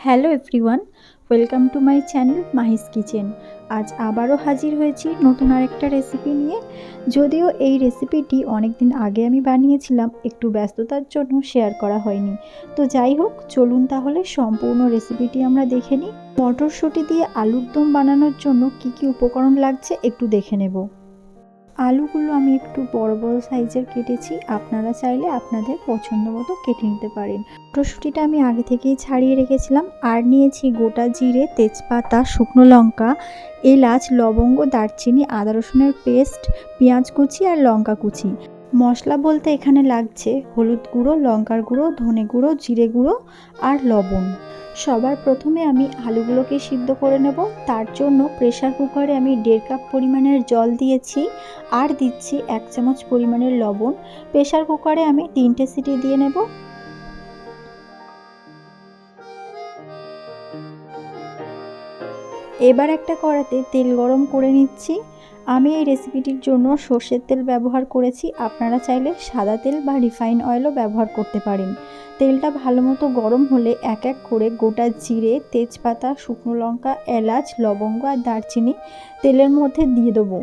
Hello everyone, welcome to my channel Mahi's kitchen. আজ আবারও হাজির হয়েছি নতুন আরেকটা রেসিপি নিয়ে। যদিও এই রেসিপিটি অনেক দিন আগে আমি বানিয়েছিলাম, একটু ব্যস্ততার জন্য শেয়ার করা হয়নি। তো যাই হোক, চলুন তাহলে সম্পূর্ণ রেসিপিটি আমরা দেখে নিই। মটরশুঁটি দিয়ে আলুর দম বানানোর জন্য কি কি উপকরণ লাগছে একটু দেখে নেব। আলুগুলো আমি একটু বড় বড় সাইজের কেটেছি, আপনারা চাইলে আপনাদের পছন্দ মতো কেটে নিতে পারেন। মটরশুঁটিটা আমি আগে থেকেই ছাড়িয়ে রেখেছিলাম। আর নিয়েছি গোটা জিরে, তেজপাতা, শুকনো লঙ্কা, এলাচ, লবঙ্গ, দারচিনি, আদা রসুনের পেস্ট, পেঁয়াজ কুচি আর লঙ্কা কুচি। মশলা বলতে এখানে লাগছে হলুদ গুঁড়ো, লঙ্কার গুঁড়ো, ধনে গুঁড়ো, জিরে গুঁড়ো আর লবণ। সবার প্রথমে আমি আলুগুলোকে সিদ্ধ করে নেব। তার জন্য প্রেসার কুকারে আমি 1.5 কাপ পরিমাণের জল দিয়েছি আর দিচ্ছি 1 চামচ পরিমাণের লবণ। প্রেসার কুকারে আমি 3টে সিটি দিয়ে নেব। এবার একটা কড়াতে তেল গরম করে নিচ্ছি। আমি এই রেসিপিটির জন্য সর্ষের তেল ব্যবহার করেছি, আপনারা চাইলে সাদা তেল বা রিফাইন অয়েলও ব্যবহার করতে পারেন। তেলটা ভালো মতো গরম হলে এক এক করে গোটা জিরে, তেজপাতা, শুকনো লঙ্কা, এলাচ, লবঙ্গ আর দারচিনি তেলের মধ্যে দিয়ে দেবো।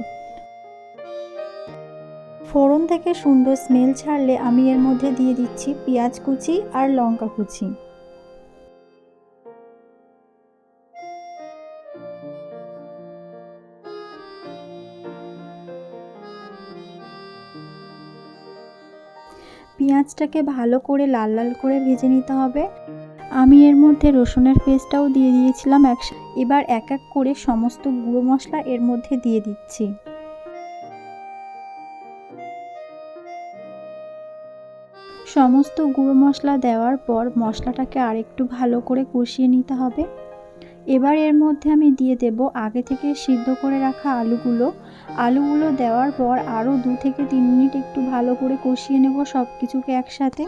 ফোড়ন থেকে সুন্দর স্মেল ছাড়লে আমি এর মধ্যে দিয়ে দিচ্ছি পেঁয়াজ কুচি আর লঙ্কা কুচি। পেঁয়াজটাকে ভালো করে লাল লাল করে ভেজে নিতে হবে। আমি এর মধ্যে রসুনের পেস্টটাও দিয়ে দিয়েছিলাম একসাথে। এবার এক এক করে সমস্ত গুঁড়ো মশলা এর মধ্যে দিয়ে দিচ্ছি। সমস্ত গুঁড়ো মশলা দেওয়ার পর মশলাটাকে আরেকটু ভালো করে কষিয়ে নিতে হবে। এবার এর মধ্যে আমি দিয়ে দেব আগে থেকে সিদ্ধ করে রাখা আলুগুলো দেওয়ার পর আরও 2 থেকে 3 মিনিট একটু ভালো করে কষিয়ে নেব সব কিছুকে একসাথে।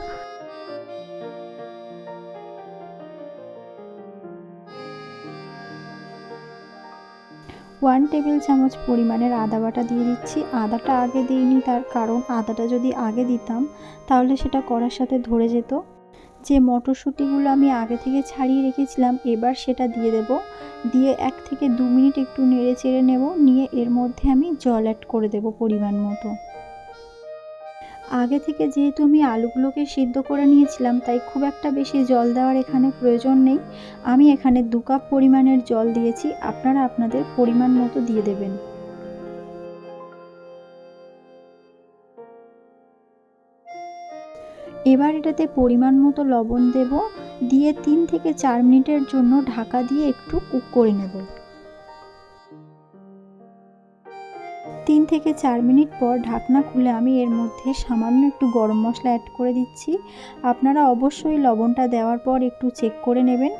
1 টেবিল চামচ পরিমাণের আদা বাটা দিয়ে দিচ্ছি। আদাটা আগে দিইনি, তার কারণ আদাটা যদি আগে দিতাম তাহলে সেটা কড়ার সাথে ধরে যেত। যে মটরশুঁটিগুলো আমি আগে থেকে ছাড়িয়ে রেখেছিলাম এবার সেটা দিয়ে দেব। দিয়ে 1 থেকে 2 মিনিট একটু নেড়ে চেড়ে নেব। নিয়ে এর মধ্যে আমি জল অ্যাড করে দেব পরিমাণ মতো। আগে থেকে যেহেতু আমি আলুগুলোকে সিদ্ধ করে নিয়েছিলাম, তাই খুব একটা বেশি জল দেওয়ার এখানে প্রয়োজন নেই। আমি এখানে 2 কাপ পরিমাণের জল দিয়েছি, আপনারা আপনাদের পরিমাণ মতো দিয়ে দেবেন। এবার এটাতে পরিমাণ মতো লবণ দেব, দিয়ে 3 থেকে 4 মিনিটের জন্য ঢাকা দিয়ে একটু কুক করে নেব। 3 থেকে 4 মিনিট পর ঢাকনা খুলে আমি এর মধ্যে সামান্য একটু গরম মশলা অ্যাড করে দিচ্ছি। আপনারা অবশ্যই লবণটা দেওয়ার পর একটু চেক করে নেবেন।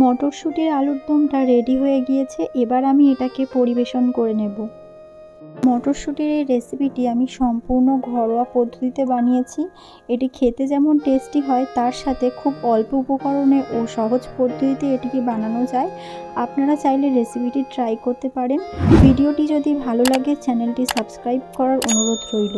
মটরশুঁটির আলুর দমটা রেডি হয়ে গিয়েছে। এবার আমি এটাকে পরিবেশন করে নেব। মটরশুঁটির এই রেসিপিটি আমি সম্পূর্ণ ঘরোয়া পদ্ধতিতে বানিয়েছি। এটি খেতে যেমন টেস্টি হয়, তার সাথে খুব অল্প উপকরণে ও সহজ পদ্ধতিতে এটিকে বানানো যায়। আপনারা চাইলে রেসিপিটি ট্রাই করতে পারেন। ভিডিওটি যদি ভালো লাগে চ্যানেলটি সাবস্ক্রাইব করার অনুরোধ রইল।